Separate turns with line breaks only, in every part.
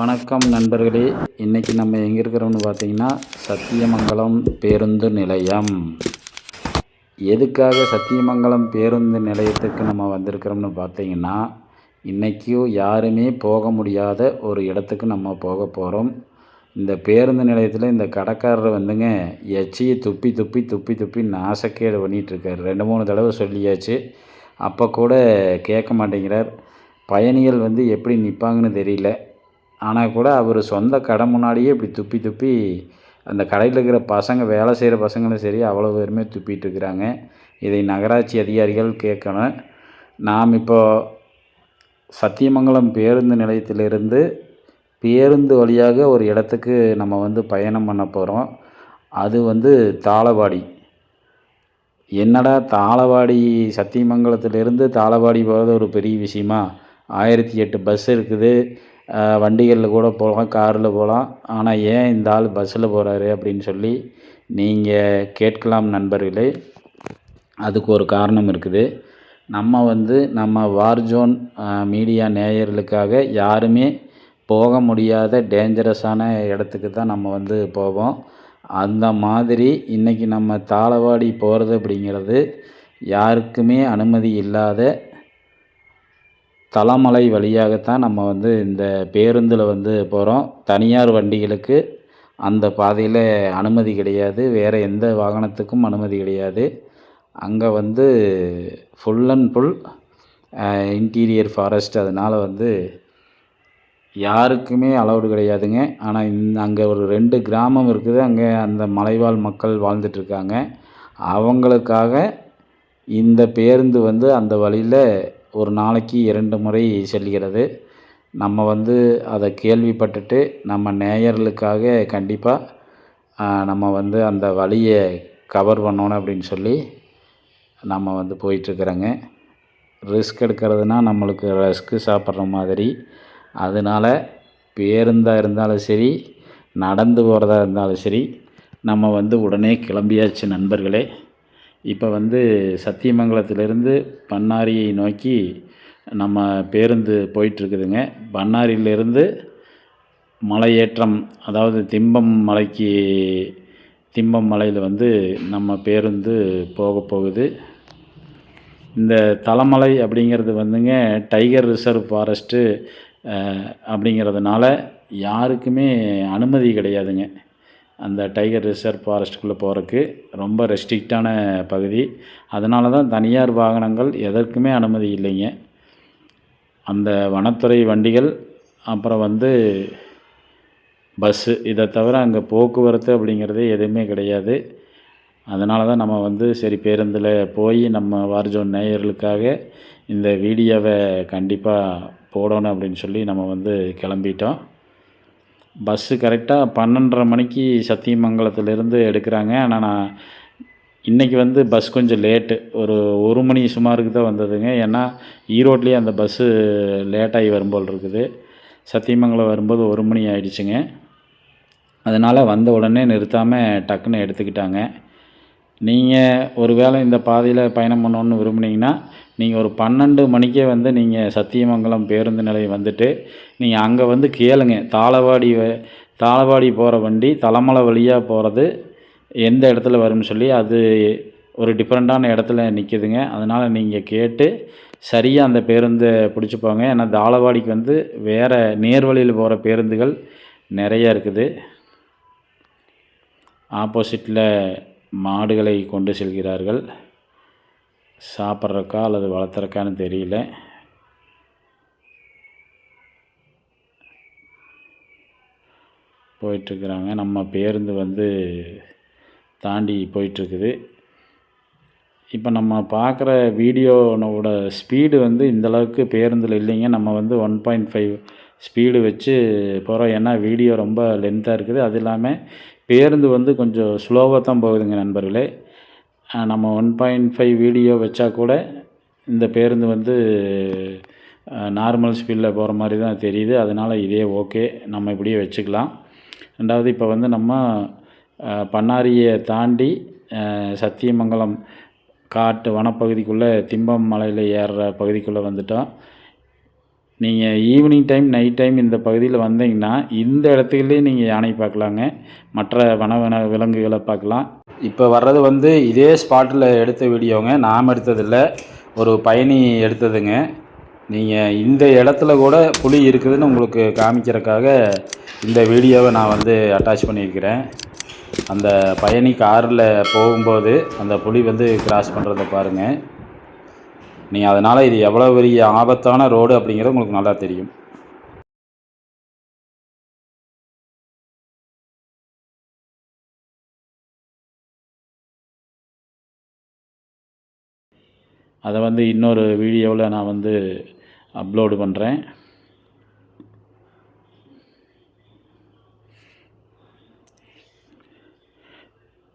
வணக்கம் நண்பர்களே. இன்றைக்கி நம்ம எங்கே இருக்கிறோம்னு பார்த்தீங்கன்னா சத்தியமங்கலம் பேருந்து நிலையம். எதுக்காக சத்தியமங்கலம் பேருந்து நிலையத்துக்கு நம்ம வந்திருக்கிறோம்னு பார்த்தீங்கன்னா, இன்றைக்கும் யாருமே போக முடியாத ஒரு இடத்துக்கு நம்ம போக போகிறோம். இந்த பேருந்து நிலையத்தில் இந்த கடைக்காரர் வந்துங்க எச்சியை துப்பி துப்பி துப்பி துப்பி நாசக்கேடு பண்ணிகிட்ருக்கார். 2-3 தடவை சொல்லியாச்சு. அப்போ கூட கேட்க மாட்டேங்கிறார். பயணிகள் வந்து எப்படி நிற்பாங்கன்னு தெரியல. ஆனால் கூட அவர் சொந்த கடை முன்னாடியே இப்படி துப்பி துப்பி அந்த கடையில் இருக்கிற பசங்க, வேலை செய்கிற பசங்களும் சரி, அவ்வளோ பேருமே துப்பிட்டு இருக்கிறாங்க. இதை நகராட்சி அதிகாரிகள் கேட்கணும். நாம் இப்போ சத்தியமங்கலம் பேருந்து நிலையத்திலிருந்து பேருந்து வழியாக ஒரு இடத்துக்கு நம்ம வந்து பயணம் பண்ண போகிறோம். அது வந்து தாளவாடி. என்னடா தாளவாடி, சத்தியமங்கலத்திலிருந்து தாளவாடி போகிறது ஒரு பெரிய விஷயமா? 1008 பஸ் இருக்குது. வண்டிகளில் கூட போகலாம், காரில் போகலாம். ஆனால் ஏன் இந்த ஆள் பஸ்ஸில் போகிறாரு அப்படின்னு சொல்லி நீங்கள் கேட்கலாம் நண்பர்களே. அதுக்கு ஒரு காரணம் இருக்குது. நம்ம வார்ஜோன் மீடியா நேயர்களுக்காக யாருமே போக முடியாத டேஞ்சரஸான இடத்துக்கு தான் நம்ம வந்து போவோம். அந்த மாதிரி இன்றைக்கி நம்ம தாளவாடி போகிறது அப்படிங்கிறது யாருக்குமே அனுமதி இல்லாத தலமலை வழியாகத்தான் நம்ம வந்து இந்த பேருந்தில் வந்து போகிறோம். தனியார் வண்டிகளுக்கு அந்த பாதையில் அனுமதி கிடையாது. வேறு எந்த வாகனத்துக்கும் அனுமதி கிடையாது. அங்கே வந்து full and full interior forest. அதனால் வந்து யாருக்குமே அலௌடு கிடையாதுங்க. ஆனால் அங்கே ஒரு 2 கிராமம் இருக்குது. அங்கே அந்த மலைவாழ் மக்கள் வாழ்ந்துட்டுருக்காங்க. அவங்களுக்காக இந்த பேருந்து வந்து அந்த வழியில் ஒரு நாளைக்கு 2 முறை செல்கிறது. நம்ம வந்து அதை கேள்விப்பட்டுட்டு நம்ம நேயர்களுக்காக கண்டிப்பாக நம்ம வந்து அந்த வழியை கவர் பண்ணணும் அப்படின்னு சொல்லி நம்ம வந்து போயிட்டுருக்குறோங்க. ரிஸ்க் எடுக்கிறதுனா நம்மளுக்கு ரஸ்க்கு சாப்பிட்ற மாதிரி. அதனால் பேருந்தாக இருந்தாலும் சரி, நடந்து போகிறதா இருந்தாலும் சரி, நம்ம வந்து உடனே கிளம்பியாச்சு நண்பர்களே. இப்போ வந்து சத்தியமங்கலத்திலிருந்து பண்ணாரியை நோக்கி நம்ம பேருந்து போயிட்டுருக்குதுங்க. பண்ணாரியிலிருந்து மலையேற்றம், அதாவது திம்பம் மலையில் வந்து நம்ம பேருந்து போகுது. இந்த தலமலை அப்படிங்கிறது வந்துங்க டைகர் ரிசர்வ் ஃபாரஸ்ட்டு அப்படிங்கிறதுனால யாருக்குமே அனுமதி கிடையாதுங்க. அந்த டைகர் ரிசர்வ் ஃபாரஸ்ட்டுக்குள்ளே போகிறதுக்கு ரொம்ப ரெஸ்ட்ரிக்டான பகுதி. அதனால தான் தனியார் வாகனங்கள் எதற்குமே அனுமதி இல்லைங்க. அந்த வனத்துறை வண்டிகள், அப்புறம் வந்து பஸ்ஸு, இதை தவிர அங்கே போக்குவரத்து அப்படிங்கிறது எதுவுமே கிடையாது. அதனால தான் நம்ம வந்து சரி பேருந்தில் போய் நம்ம வார்ஜோன் நேயர்களுக்காக இந்த வீடியோவை கண்டிப்பாக போடணும் அப்படின்னு சொல்லி நம்ம வந்து கிளம்பிட்டோம். பஸ்ஸு கரெக்டாக 12:30 மணிக்கு சத்தியமங்கலத்திலேருந்து எடுக்கிறாங்க. ஆனால் நான் இன்றைக்கி வந்து பஸ் கொஞ்சம் லேட்டு, ஒரு 1 மணி சுமாருக்கு தான் வந்ததுங்க. ஏன்னா ஈரோட்லேயே அந்த பஸ்ஸு லேட்டாகி வரும்போல் இருக்குது. சத்தியமங்கலம் வரும்போது 1 மணி ஆகிடுச்சுங்க. அதனால் வந்த உடனே நிறுத்தாமல் டக்குன்னு எடுத்துக்கிட்டாங்க. நீங்கள் ஒரு வேளை இந்த பாதையில் பயணம் பண்ணணுன்னு விரும்புனீங்கன்னா நீங்கள் ஒரு 12 மணிக்கே வந்து நீங்கள் சத்தியமங்கலம் பேருந்து நிலையம் வந்துட்டு நீங்கள் அங்கே வந்து கேளுங்க. தாளவாடி போகிற வண்டி தலமலை வழியாக போகிறது எந்த இடத்துல வரும்னு சொல்லி, அது ஒரு டிஃப்ரெண்ட்டான இடத்துல நிற்கிதுங்க. அதனால் நீங்கள் கேட்டு சரியாக அந்த பேருந்தை பிடிச்சி போங்க. ஏன்னா தாளவாடிக்கு வந்து வேறு நேர்வழியில் போகிற பேருந்துகள் நிறையா இருக்குது. ஆப்போசிட்டில் மாடுகளை கொண்டு செல்கிறார்கள். சாப்பிட்றக்கா அல்லது வளர்த்துறக்கான்னு தெரியல. போயிட்டுருக்குறாங்க. நம்ம பேருந்து வந்து தாண்டி போயிட்டுருக்குது. இப்போ நம்ம பார்க்குற வீடியோனோட ஸ்பீடு வந்து இந்தளவுக்கு பேருந்தில் இல்லைங்க. நம்ம வந்து 1.5 ஸ்பீடு வச்சு போகிறோம். ஏன்னா வீடியோ ரொம்ப லென்த்தாக இருக்குது. அது இல்லாமல் பேருந்து வந்து கொஞ்சம் ஸ்லோவாக தான் போகுதுங்க நண்பர்களே. நம்ம 1.5 வீடியோ வச்சா கூட இந்த பேருந்து வந்து நார்மல் ஸ்பீடில் போகிற மாதிரி தான் தெரியுது. அதனால் இதே ஓகே, நம்ம இப்படியே வச்சுக்கலாம். ரெண்டாவது இப்போ வந்து நம்ம பண்ணாரியை தாண்டி சத்தியமங்கலம் காட்டு வனப்பகுதிக்குள்ளே திம்பம் மலையில் ஏறுற பகுதிக்குள்ளே வந்துட்டோம். நீங்கள் ஈவினிங் டைம் நைட் டைம் இந்த பகுதியில் வந்தீங்கன்னா இந்த இடத்துக்குள்ளே நீங்கள் யானை பார்க்கலாங்க, மற்ற விலங்குகளை பார்க்கலாம். இப்போ வர்றது வந்து இதே ஸ்பாட்டில் எடுத்த வீடியோங்க, நாம் எடுத்ததில்லை, ஒரு பயணி எடுத்ததுங்க. நீங்கள் இந்த இடத்துல கூட புலி இருக்குதுன்னு உங்களுக்கு காமிக்கிறதுக்காக இந்த வீடியோவை நான் வந்து அட்டாச் பண்ணியிருக்கிறேன். அந்த பயணி காரில் போகும்போது அந்த புலி வந்து கிராஸ் பண்ணுறதை பாருங்கள். நீங்கள் அதனால் இது எவ்வளோ பெரிய ஆபத்தான ரோடு அப்படிங்கிறது உங்களுக்கு நல்லா தெரியும். அதை வந்து இன்னொரு வீடியோவில் நான் வந்து அப்லோடு பண்ணுறேன்.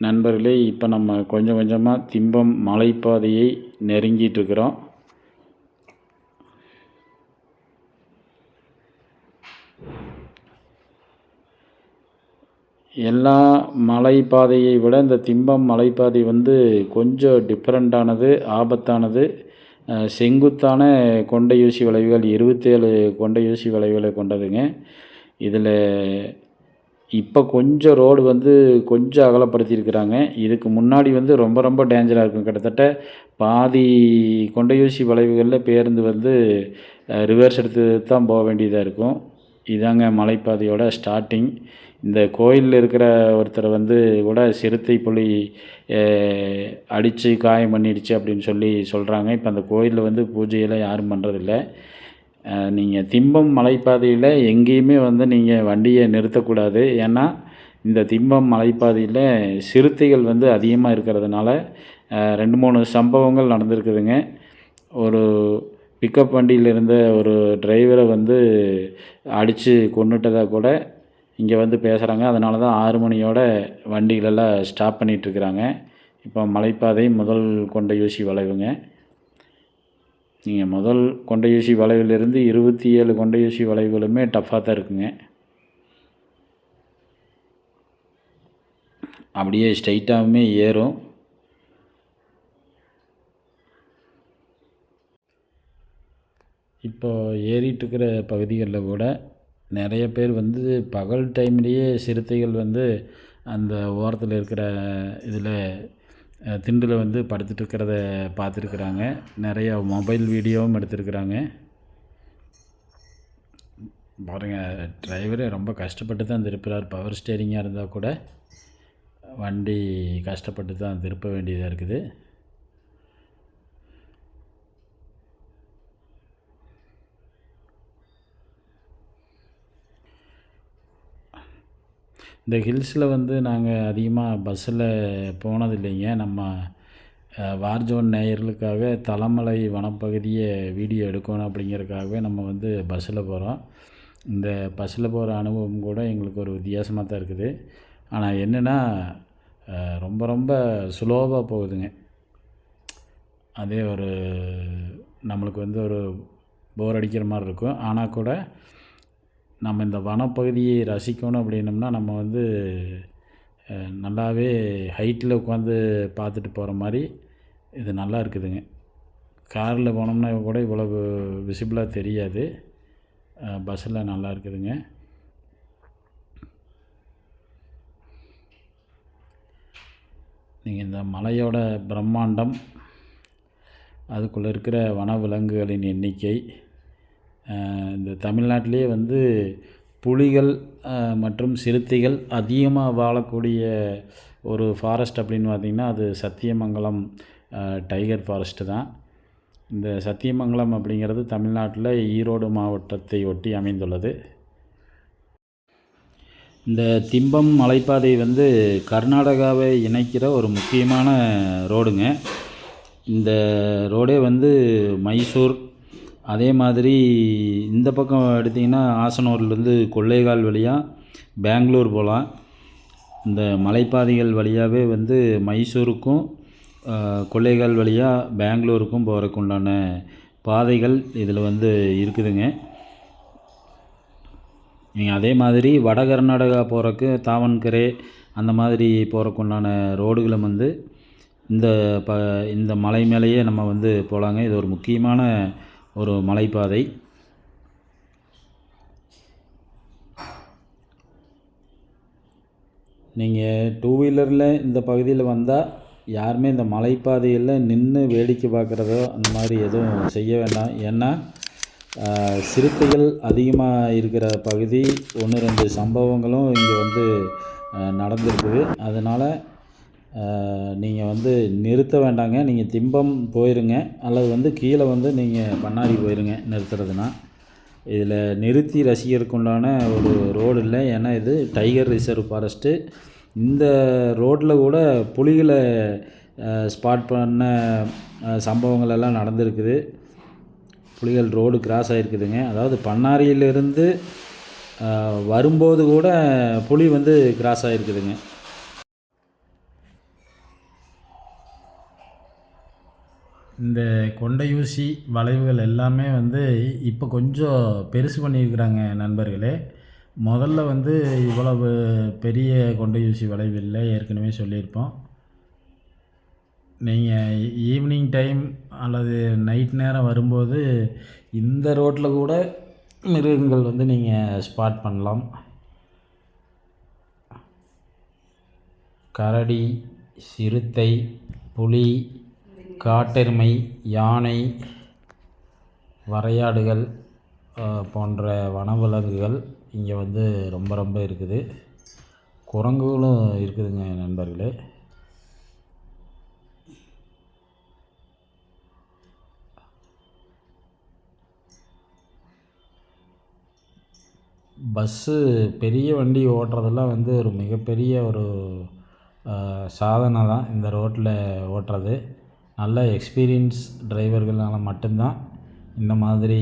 நண்பர்களே, இப்போ நம்ம கொஞ்சம் கொஞ்சமாக திம்பம் மலைப்பாதையை நெருங்கிட்டு இருக்கிறோம். எல்லா மலைப்பாதையை விட இந்த திம்பம் மலைப்பாதை வந்து கொஞ்சம் டிஃப்ரெண்ட்டானது, ஆபத்தானது. செங்குத்தான கொண்டையூசி வளைவுகள் 27 கொண்டையூசி வளைவுகளை கொண்டதுங்க. இதில் இப்போ கொஞ்சம் ரோடு வந்து கொஞ்சம் அகலப்படுத்தியிருக்கிறாங்க. இதுக்கு முன்னாடி வந்து ரொம்ப ரொம்ப டேஞ்சராக இருக்கும். கிட்டத்தட்ட பாதி கொண்டையூசி வளைவுகளில் பேருந்து வந்து ரிவர்ஸ் எடுத்து தான் போக வேண்டியதாக இருக்கும். இதாங்க மலைப்பாதையோட ஸ்டார்டிங். இந்த கோயிலில் இருக்கிற ஒருத்தரை வந்து கூட சிறுத்தை புலி அடித்து காயம் பண்ணிடுச்சு அப்படின்னு சொல்லி சொல்கிறாங்க. இப்போ அந்த கோயிலில் வந்து பூஜையெல்லாம் யாரும் பண்ணுறதில்ல. நீங்கள் திம்பம் மலைப்பாதையில் எங்கேயுமே வந்து நீங்கள் வண்டியை நிறுத்தக்கூடாது. ஏன்னா இந்த திம்பம் மலைப்பாதையில் சிறுத்தைகள் வந்து அதிகமாக இருக்கிறதுனால 2-3 சம்பவங்கள் நடந்திருக்குதுங்க. ஒரு பிக்கப் வண்டியில் இருந்த ஒரு டிரைவரை வந்து அடித்து கொன்னுட்டதாக கூட இங்கே வந்து பேசுகிறாங்க. அதனால தான் 6 மணியோட வண்டிகளெல்லாம் ஸ்டாப் பண்ணிகிட்ருக்குறாங்க. இப்போ மலைப்பாதை முதல் கொண்டையூசி வளைவுங்க. நீங்கள் முதல் கொண்டையூசி வளைவிலிருந்து 27 கொண்டையூசி வளைவுகளுமே டஃப்பாக தான் இருக்குங்க. அப்படியே ஸ்ட்ரைட்டாகவுமே ஏறும். இப்போ ஏறிட்டுருக்கிற பகுதிகளில் கூட நிறைய பேர் வந்து பகல் டைம்லேயே சிறுத்தைகள் வந்து அந்த ஓரத்தில் இருக்கிற இதில் திண்டில் வந்து படுத்துட்டு இருக்கிறத பார்த்துருக்குறாங்க. நிறையா மொபைல் வீடியோவும் எடுத்துருக்குறாங்க. பாருங்கள், டிரைவரே ரொம்ப கஷ்டப்பட்டு தான் திருப்புறார். பவர் ஸ்டேரிங்காக இருந்தால் கூட வண்டி கஷ்டப்பட்டு தான் திருப்ப வேண்டியதாக இருக்குது. இந்த ஹில்ஸில் வந்து நாங்கள் அதிகமாக பஸ்ஸில் போனதில்லைங்க. நம்ம வார்ஜோன் நேயர்களுக்காக தலமலை வனப்பகுதியை வீடியோ எடுக்கணும் அப்படிங்கிறதுக்காகவே நம்ம வந்து பஸ்ஸில் போகிறோம். இந்த பஸ்ஸில் போகிற அனுபவம் கூட எங்களுக்கு ஒரு வித்தியாசமாக தான் இருக்குது. ஆனால் என்னென்னா ரொம்ப ரொம்ப ஸ்லோவாக போகுதுங்க. அதே ஒரு நம்மளுக்கு வந்து ஒரு போர் அடிக்கிற மாதிரி இருக்கும். ஆனால் கூட நம்ம இந்த வனப்பகுதியை ரசிக்கணும் அப்படின்னம்னா நம்ம வந்து நல்லாவே ஹைட்டில் உட்காந்து பார்த்துட்டு போகிற மாதிரி இது நல்லா இருக்குதுங்க. காரில் போனோம்னா கூட இவ்வளவு விசிபிளாக தெரியாது. பஸ்ஸில் நல்லா இருக்குதுங்க. நீங்கள் இந்த மலையோட பிரம்மாண்டம், அதுக்குள்ளே இருக்கிற வனவிலங்குகளின் எண்ணிக்கை, இந்த தமிழ்நாட்டிலே வந்து புலிகள் மற்றும் சிறுத்தைகள் அதிகமாக வாழக்கூடிய ஒரு ஃபாரஸ்ட் அப்படின்னு பார்த்திங்கன்னா அது சத்தியமங்கலம் டைகர் ஃபாரஸ்ட்டு தான். இந்த சத்தியமங்கலம் அப்படிங்கிறது தமிழ்நாட்டில் ஈரோடு மாவட்டத்தை ஒட்டி அமைந்துள்ளது. இந்த திம்பம் மலைப்பாதை வந்து கர்நாடகாவை இணைக்கிற ஒரு முக்கியமான ரோடுங்க. இந்த ரோடே வந்து மைசூர், அதே மாதிரி இந்த பக்கம் எடுத்திங்கன்னா ஆசனூர்லேருந்து கொள்ளைகால் வழியாக பெங்களூர் போகலாம். இந்த மலைப்பாதைகள் வழியாகவே வந்து மைசூருக்கும் கொள்ளைகால் வழியாக பெங்களூருக்கும் போகிறதுக்கு உண்டான பாதைகள் இதில் வந்து இருக்குதுங்க. நீங்கள் அதே மாதிரி வட கர்நாடகா போகிறக்கு தாவன்கரே அந்த மாதிரி போகிறக்கு உண்டான ரோடுகளும் வந்து இந்த மலை மேலேயே நம்ம வந்து போகலாங்க. இது ஒரு முக்கியமான ஒரு மலைப்பாதை. நீங்கள் டூ வீலரில் இந்த பகுதியில் வந்தால் யாருமே இந்த மலைப்பாதையில் நின்று வேடிக்கை பார்க்குறதோ அந்த மாதிரி எதுவும் செய்ய வேண்டாம். ஏன்னா சிறுத்தைகள் அதிகமாக இருக்கிற பகுதி, 1-2 சம்பவங்களும் இங்கே வந்து நடந்திருக்குது. அதனால் நீங்கள் வந்து நிறுத்த வேண்டாங்க. நீங்கள் திம்பம் போயிருங்க, அல்லது வந்து கீழே வந்து நீங்கள் பண்ணாரி போயிருங்க நிறுத்துறதுனா. இதில் நிறுத்தி ரசிகருக்கு உண்டான ஒரு ரோடு இல்லை. ஏன்னா இது டைகர் ரிசர்வ் ஃபாரஸ்ட்டு. இந்த ரோட்டில் கூட புலிகளை ஸ்பாட் பண்ண சம்பவங்கள் எல்லாம் நடந்திருக்குது. புலிகள் ரோடு கிராஸ் ஆகிருக்குதுங்க. அதாவது பண்ணாரியிலிருந்து வரும்போது கூட புலி வந்து கிராஸ் ஆகிருக்குதுங்க. இந்த கொண்டையூசி வளைவுகள் எல்லாமே வந்து இப்போ கொஞ்சம் பெருசு பண்ணியிருக்கிறாங்க நண்பர்களே. முதல்ல வந்து இவ்வளவு பெரிய கொண்டையூசி வளைவு இல்லை, ஏற்கனவே சொல்லியிருப்போம். நீங்கள் ஈவினிங் டைம் அல்லது நைட் நேரம் வரும்போது இந்த ரோட்டில் கூட மிருகங்கள் வந்து நீங்கள் ஸ்பாட் பண்ணலாம். கரடி, சிறுத்தை, புலி, காட்டெருமை, யானை, வரையாடுகள் போன்ற வனவிலங்குகள் இங்கே வந்து ரொம்ப ரொம்ப இருக்குது. குரங்குகளும் இருக்குதுங்க நண்பர்களே. பஸ்ஸு பெரிய வண்டி ஓட்டுறதெல்லாம் வந்து ஒரு மிகப்பெரிய ஒரு சாதனை தான் இந்த ரோட்டில் ஓட்டுறது. நல்ல எக்ஸ்பீரியன்ஸ் டிரைவர்களால் மட்டும்தான் இந்த மாதிரி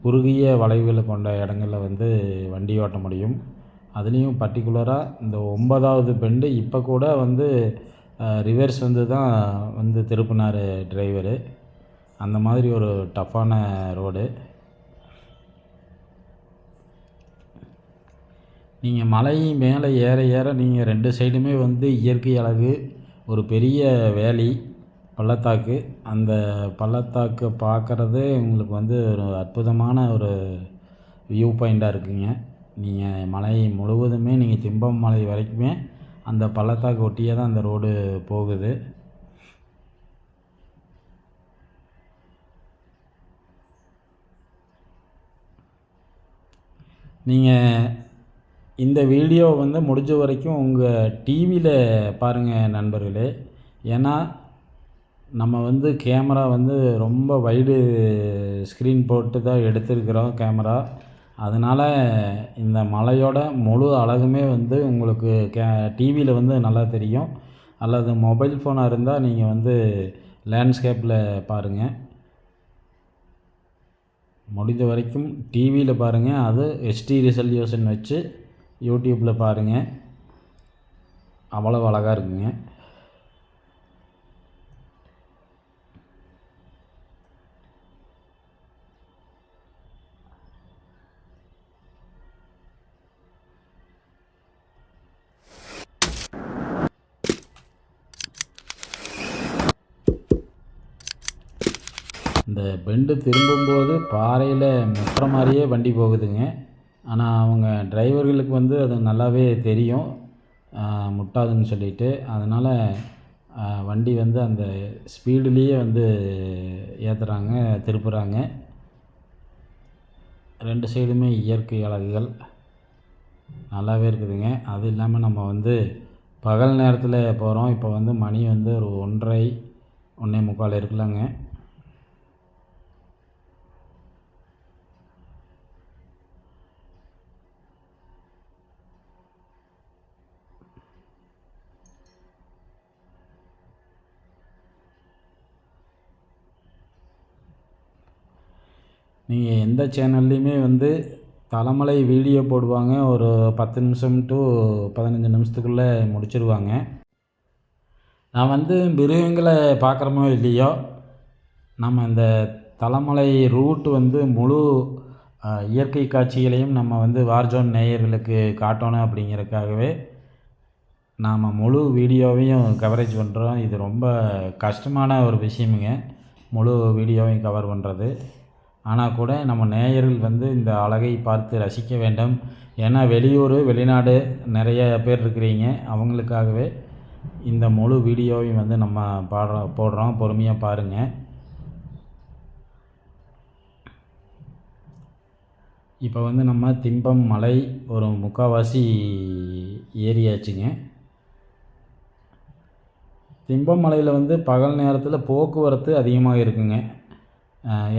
குறுகிய வளைவுகளை கொண்ட இடங்களில் வந்து வண்டி ஓட்ட முடியும். அதுலேயும் பர்டிகுலராக இந்த 9வது பெண்டு இப்போ கூட வந்து ரிவர்ஸ் வந்து தான் வந்து திருப்பினார் டிரைவரு. அந்த மாதிரி ஒரு டஃப்பான ரோடு. நீங்கள் மலை மேலே ஏற ஏற நீங்கள் 2 சைடுமே வந்து இயற்கை அழகு, ஒரு பெரிய வேலி, பள்ளத்தாக்கு. அந்த பள்ளத்தாக்கை பார்க்குறதே உங்களுக்கு வந்து ஒரு அற்புதமான ஒரு வியூ பாயிண்ட்டாக இருக்குங்க. நீங்கள் மலை முழுவதுமே, நீங்கள் திம்பம் மலை வரைக்குமே அந்த பள்ளத்தாக்கு ஒட்டியே தான் அந்த ரோடு போகுது. நீங்கள் இந்த வீடியோ வந்து முடிஞ்ச வரைக்கும் உங்கள் டிவியில் பாருங்கள் நண்பர்களே. ஏன்னா நம்ம வந்து கேமரா வந்து ரொம்ப வைடு ஸ்க்ரீன் போட்டு தான் எடுத்திருக்கிறோம் கேமரா. அதனால் இந்த மலையோட முழு அழகுமே வந்து உங்களுக்கு டிவியில் வந்து நல்லா தெரியும். அல்லது மொபைல் ஃபோனாக இருந்தால் நீங்கள் வந்து லேண்ட்ஸ்கேப்பில் பாருங்கள். முடிந்த வரைக்கும் டிவியில் பாருங்கள். அது HD ரெசல்யூஷன் வச்சு யூடியூப்பில் பாருங்கள். அவ்வளோ அழகாக இருக்குங்க. இந்த பெண்டு திரும்பும்போது பாறையில் முட்டுற மாதிரியே வண்டி போகுதுங்க. ஆனால் அவங்க டிரைவர்களுக்கு வந்து அது நல்லாவே தெரியும் முட்டாதுன்னு சொல்லிட்டு. அதனால் வண்டி வந்து அந்த ஸ்பீடுலேயே வந்து ஏற்றுறாங்க, திருப்புறாங்க. 2 சைடுமே இயற்கை அழகுகள் நல்லாவே இருக்குதுங்க. அது இல்லாமல் நம்ம வந்து பகல் நேரத்தில் போகிறோம். இப்போ வந்து மணி வந்து ஒரு 1:30, 1:45 இருக்குல்லங்க. நீங்கள் எந்த சேனல்லையுமே வந்து தலமலை வீடியோ போடுவாங்க. ஒரு 10 நிமிஷம் to 15 நிமிஷத்துக்குள்ளே முடிச்சிடுவாங்க. நான் வந்து மிருகங்களை பார்க்குறோமோ இல்லையோ, நம்ம இந்த தலமலை ரூட் வந்து முழு இயற்கை காட்சிகளையும் நம்ம வந்து வார்ஜோன் நேயர்களுக்கு காட்டணும் அப்படிங்கிறதுக்காகவே நாம் முழு வீடியோவையும் கவரேஜ் பண்ணுறோம். இது ரொம்ப கஷ்டமான ஒரு விஷயமுங்க, முழு வீடியோவையும் கவர் பண்ணுறது. ஆனால் கூட நம்ம நேயர்கள் வந்து இந்த அழகை பார்த்து ரசிக்க வேண்டும். ஏன்னா வெளியூர் வெளிநாடு நிறைய பேர் இருக்கிறீங்க, அவங்களுக்காகவே இந்த முழு வீடியோவையும் வந்து நம்ம போடுறோம், பொறுமையாக பாருங்கள். இப்போ வந்து நம்ம திம்பம் மலை ஒரு முக்கால்வாசி ஏறியாச்சுங்க. திம்பம் மலையில் வந்து பகல் நேரத்தில் போக்குவரத்து அதிகமாக இருக்குங்க.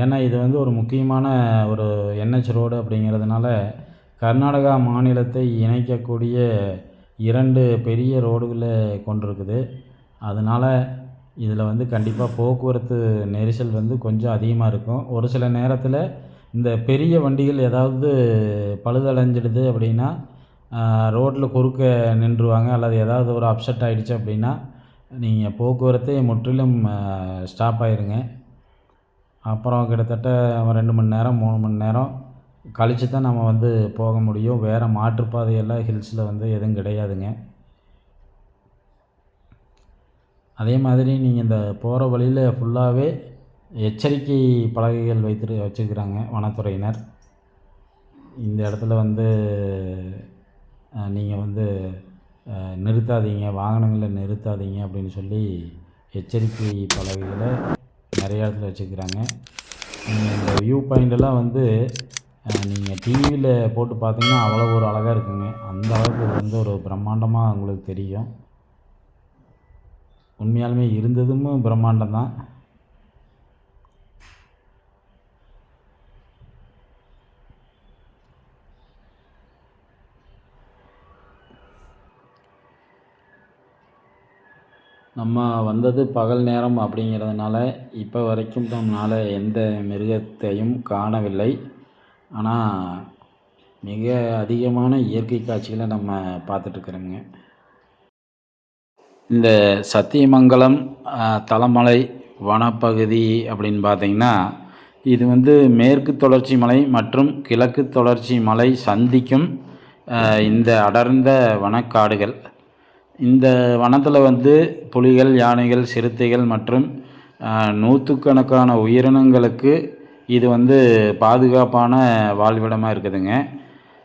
ஏன்னா இது வந்து ஒரு முக்கியமான ஒரு என்ஹெச் ரோடு அப்படிங்கிறதுனால கர்நாடகா மாநிலத்தை இணைக்கக்கூடிய 2 பெரிய ரோடுகளை கொண்டிருக்குது. அதனால் இதில் வந்து கண்டிப்பாக போக்குவரத்து நெரிசல் வந்து கொஞ்சம் அதிகமாக இருக்கும். ஒரு சில நேரத்தில் இந்த பெரிய வண்டிகள் ஏதாவது பழுதடைஞ்சிடுது அப்படின்னா ரோட்டில் குறுக்க நின்றுவாங்க, அல்லது ஏதாவது ஒரு அப்செட் ஆகிடுச்சு அப்படின்னா நீங்கள் போக்குவரத்தே முற்றிலும் ஸ்டாப் ஆகிருங்க. அப்புறம் கிட்டத்தட்ட 2 மணி நேரம் 3 மணி நேரம் கழித்து தான் நம்ம வந்து போக முடியும். வேறு மாற்றுப்பாதையெல்லாம் ஹில்ஸில் வந்து எதுவும் கிடையாதுங்க. அதே மாதிரி நீங்கள் இந்த போகிற வழியில் ஃபுல்லாகவே எச்சரிக்கை பலகைகள் வச்சுருக்கிறாங்க வனத்துறையினர். இந்த இடத்துல வந்து நீங்கள் வந்து நிறுத்தாதீங்க, வாகனங்களை நிறுத்தாதீங்க அப்படின்னு சொல்லி எச்சரிக்கை பலகைகளை நிறைய இடத்துல வச்சுக்கிறாங்க. நீங்கள் இந்த வியூ பாயிண்டெல்லாம் வந்து நீங்கள் டிவியில் போட்டு பார்த்தீங்கன்னா அவ்வளோ ஒரு அழகாக இருக்குங்க. அந்த அளவுக்கு இது வந்து ஒரு பிரம்மாண்டமாக உங்களுக்கு தெரியும். உண்மையாலுமே இருந்ததும் பிரம்மாண்டம் தான். நம்ம வந்தது பகல் நேரம் அப்படிங்கிறதுனால இப்போ வரைக்கும் நம்மளால் எந்த மிருகத்தையும் காணவில்லை. ஆனால் மிக அதிகமான இயற்கை காட்சிகளை நம்ம பார்த்துட்ருக்குறோங்க. இந்த சத்தியமங்கலம் தலமலை வனப்பகுதி அப்படின்னு பார்த்திங்கன்னா இது வந்து மேற்கு தொடர்ச்சி மலை மற்றும் கிழக்கு தொடர்ச்சி மலை சந்திக்கும் இந்த அடர்ந்த வனக்காடுகள். இந்த வனத்தில் வந்து புலிகள், யானைகள், சிறுத்தைகள் மற்றும் நூற்றுக்கணக்கான உயிரினங்களுக்கு இது வந்து பாதுகாப்பான வாழ்விடமாக இருக்குதுங்க.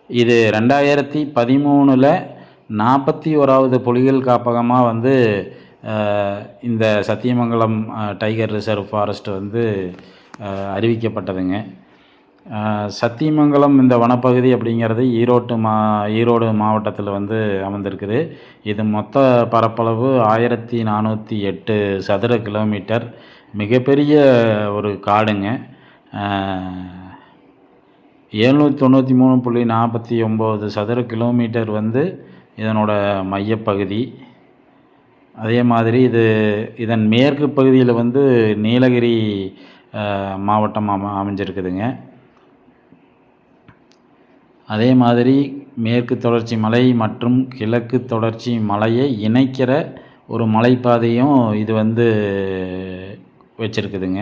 இது 2013 41வது புலிகள் காப்பகமாக வந்து இந்த சத்தியமங்கலம் டைகர் ரிசர்வ் ஃபாரஸ்ட் வந்து அறிவிக்கப்பட்டதுங்க. சத்தியமங்கலம் இந்த வனப்பகுதி அப்படிங்கிறது ஈரோடு மாவட்டத்தில் வந்து அமர்ந்திருக்குது. இது மொத்த பரப்பளவு 1408 சதுர கிலோமீட்டர். மிகப்பெரிய ஒரு காடுங்க. 793.49 சதுர கிலோமீட்டர் வந்து இதனோட மையப்பகுதி. அதே மாதிரி இதன் மேற்கு பகுதியில் வந்து நீலகிரி மாவட்டம் அமைஞ்சிருக்குதுங்க. அதே மாதிரி மேற்கு தொடர்ச்சி மலை மற்றும் கிழக்கு தொடர்ச்சி மலையை இணைக்கிற ஒரு மலைப்பாதையும் இது வந்து வச்சுருக்குதுங்க.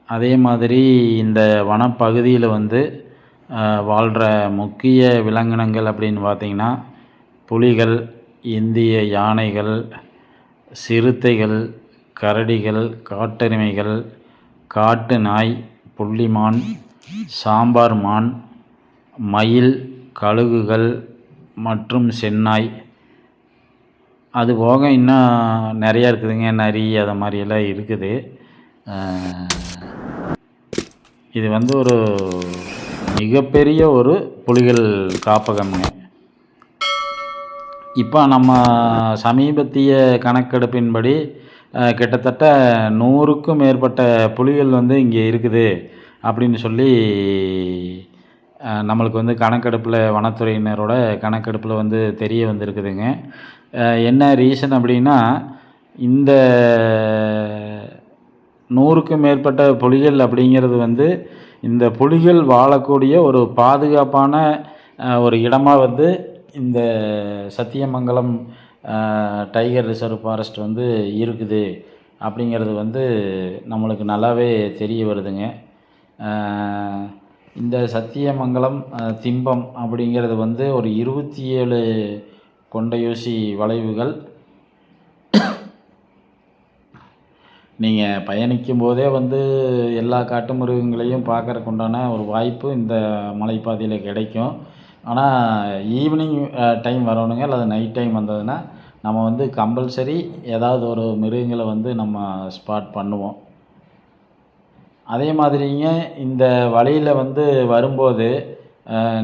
அதே மாதிரி இந்த வனப்பகுதியில் வந்து வாழ்கிற முக்கிய விலங்கினங்கள் அப்படின்னு பார்த்திங்கன்னா புலிகள், இந்திய யானைகள், சிறுத்தைகள், கரடிகள், காட்டெருமைகள், காட்டு நாய், புள்ளிமான், சாம்பார் மான், மயில், கழுகுகள் மற்றும் செந்நாய். அதுபோக இன்னும் நிறையா இருக்குதுங்க, நரி அதை மாதிரியெல்லாம் இருக்குது. இது வந்து ஒரு மிகப்பெரிய ஒரு புலிகள் காப்பகம்ங்க. இப்போ நம்ம சமீபத்திய கணக்கெடுப்பின்படி கிட்டத்தட்ட 100க்கும் மேற்பட்ட புலிகள் வந்து இங்கே இருக்குது அப்படின்னு சொல்லி நம்மளுக்கு வந்து கணக்கெடுப்பில் வனத்துறையினரோட கணக்கெடுப்பில் வந்து தெரிய வந்திருக்குதுங்க. என்ன ரீசன் அப்படின்னா இந்த 100க்கும் மேற்பட்ட புலிகள் அப்படிங்கிறது வந்து இந்த புலிகள் வாழக்கூடிய ஒரு பாதுகாப்பான ஒரு இடமாக வந்து இந்த சத்தியமங்கலம் டைகர் ரிசர்வ் ஃபாரஸ்ட் வந்து இருக்குது அப்படிங்கிறது வந்து நம்மளுக்கு நல்லாவே தெரிய வருதுங்க. இந்த சத்தியமங்கலம் திம்பம் அப்படிங்கிறது வந்து ஒரு 27 கொண்டையூசி வளைவுகள் நீங்கள் பயணிக்கும் போதே வந்து எல்லா காட்டு மிருகங்களையும் பார்க்கறக்கு உண்டான ஒரு வாய்ப்பு இந்த மலைப்பாதையில் கிடைக்கும். ஆனால் ஈவினிங் டைம் வரணுங்க, அல்லது நைட் டைம் வந்ததுன்னா நம்ம வந்து கம்பல்சரி ஏதாவது ஒரு மிருகங்களை வந்து நம்ம ஸ்பாட் பண்ணுவோம். அதே மாதிரிங்க இந்த வழியில் வந்து வரும்போது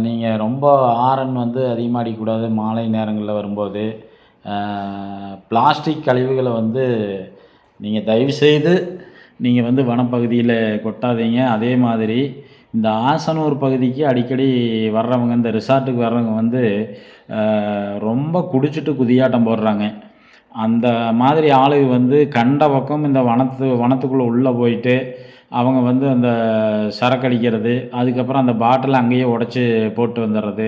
நீங்கள் ரொம்ப ஹாரன் வந்து அதிகமாக அடிக்கக்கூடாது. மாலை நேரங்களில் வரும்போது பிளாஸ்டிக் கழிவுகளை வந்து நீங்கள் தயவுசெய்து நீங்கள் வந்து வனப்பகுதியில் கொட்டாதீங்க. அதே மாதிரி இந்த ஆசனூர் பகுதிக்கு அடிக்கடி வர்றவங்க, இந்த ரிசார்ட்டுக்கு வர்றவங்க வந்து ரொம்ப குடிச்சிட்டு குதியாட்டம் போடுறாங்க. அந்த மாதிரி ஆளுங்க வந்து கண்ட பக்கம் இந்த வனத்துக்குள்ளே உள்ளே போயிட்டு அவங்க வந்து அந்த சரக்கு அடிக்கிறது, அதுக்கப்புறம் அந்த பாட்டிலை அங்கேயே உடச்சி போட்டு வந்துடுறது,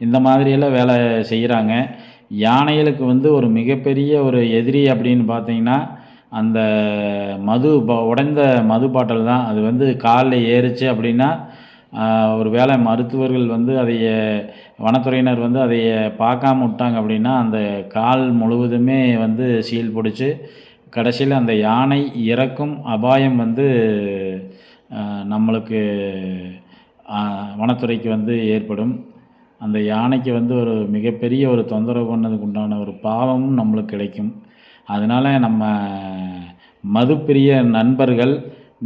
இந்த மாதிரியெல்லாம் வேலை செய்கிறாங்க. யானைகளுக்கு வந்து ஒரு மிகப்பெரிய ஒரு எதிரி அப்படின்னு பார்த்தீங்கன்னா அந்த உடைந்த மது பாட்டில் தான். அது வந்து காலில் ஏறுச்சு அப்படின்னா ஒரு வேளை மருத்துவர்கள் வந்து அதைய வனத்துறையினர் வந்து அதைய பார்க்காம விட்டாங்க அப்படின்னா அந்த கால் முழுவதுமே வந்து சீல் பிடிச்சி கடைசியில் அந்த யானை இறக்கும் அபாயம் வந்து நம்மளுக்கு வனத்துறைக்கு வந்து ஏற்படும். அந்த யானைக்கு வந்து ஒரு மிகப்பெரிய ஒரு தொந்தரவு பண்ணதுக்கு உண்டான ஒரு பாவமும் நம்மளுக்கு கிடைக்கும். அதனால் நம்ம மதுப்பிரிய நண்பர்கள்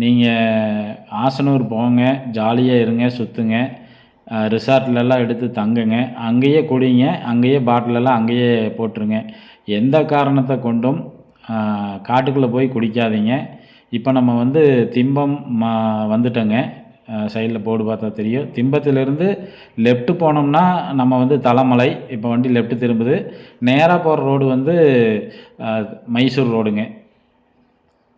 நீங்கள் ஆசனூர் போங்க, ஜாலியாக இருங்க, சுற்றுங்க, ரிசார்ட்லெல்லாம் எடுத்து தங்குங்க, அங்கேயே குடிங்க, அங்கேயே பாட்டிலெல்லாம் அங்கேயே போட்டுருங்க. எந்த காரணத்தை கொண்டும் காட்டுக்குள்ளே போய் குடிக்காதீங்க. இப்போ நம்ம வந்து திம்பம் வந்துட்டோங்க. சைடில் போர்டு பார்த்தா தெரியும். திம்பத்திலேருந்து லெஃப்ட்டு போனோம்னா நம்ம வந்து தலைமலை. இப்போ வண்டி லெஃப்ட்டு திரும்புது. நேராக போகிற ரோடு வந்து மைசூர் ரோடுங்க.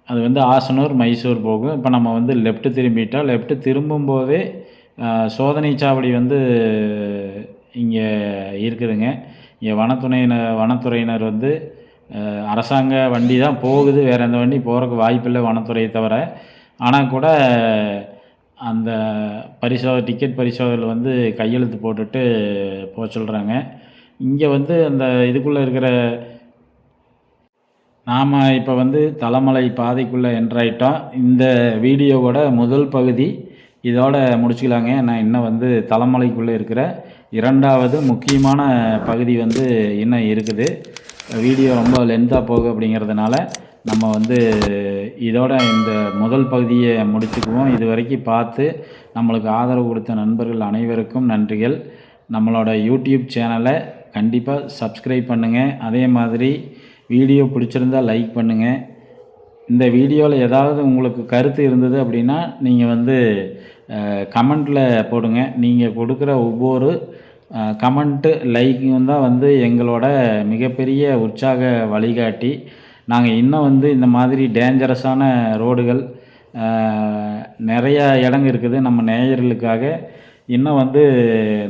அது வந்து ஆசனூர் மைசூர் போகும். இப்போ நம்ம வந்து லெஃப்ட்டு திரும்பிட்டோம். லெஃப்ட்டு திரும்பும்போதே சோதனை சாவடி வந்து இங்கே இருக்குதுங்க. இங்கே வனத்துறையினர் வந்து அரசாங்க வண்டி தான் போகுது, வேறு எந்த வண்டி போகிறக்கு வாய்ப்பில்லை வனத்துறையை தவிர. ஆனால் கூட அந்த டிக்கெட் பரிசோதனையில் வந்து கையெழுத்து போட்டுட்டு போக சொல்கிறாங்க. இங்கே வந்து அந்த இதுக்குள்ளே இருக்கிற நாம் இப்போ வந்து தலைமலை பாதைக்குள்ளே என்ட்ராயிட்டோம். இந்த வீடியோவோட முதல் பகுதி இதோட முடிச்சுக்கலாங்க. நான் இன்னும் வந்து தலைமலைக்குள்ளே இருக்கிற இரண்டாவது முக்கியமான பகுதி வந்து இன்னும் இருக்குது. வீடியோ ரொம்ப லென்த்தாக போகும் அப்படிங்கிறதுனால நம்ம வந்து இதோட இந்த முதல் பகுதியை முடிச்சுக்குவோம். இது வரைக்கும் பார்த்து நம்மளுக்கு ஆதரவு கொடுத்த நண்பர்கள் அனைவருக்கும் நன்றிகள். நம்மளோட யூடியூப் சேனலை கண்டிப்பாக சப்ஸ்கிரைப் பண்ணுங்கள். அதே மாதிரி வீடியோ பிடிச்சிருந்தால் லைக் பண்ணுங்கள். இந்த வீடியோவில் ஏதாவது உங்களுக்கு கருத்து இருந்தது அப்படின்னா நீங்கள் வந்து கமெண்ட்டில் போடுங்க. நீங்கள் கொடுக்குற ஒவ்வொரு கமெண்ட்டு லைக்கும் தான் வந்து எங்களோட மிகப்பெரிய உற்சாக வழிகாட்டி. நாங்கள் இன்னும் வந்து இந்த மாதிரி டேஞ்சரஸான ரோடுகள் நிறையா இடங்க இருக்குது நம்ம நேயர்களுக்காக இன்னும் வந்து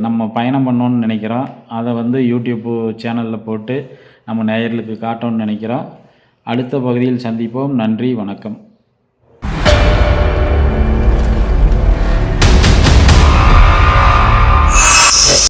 நம்ம பயணம் பண்ணோன்னு நினைக்கிறோம். அதை வந்து யூடியூப்பு சேனலில் போட்டு நம்ம நேயர்களுக்கு காட்டணும்னு நினைக்கிறோம். அடுத்த பகுதியில் சந்திப்போம். நன்றி, வணக்கம்.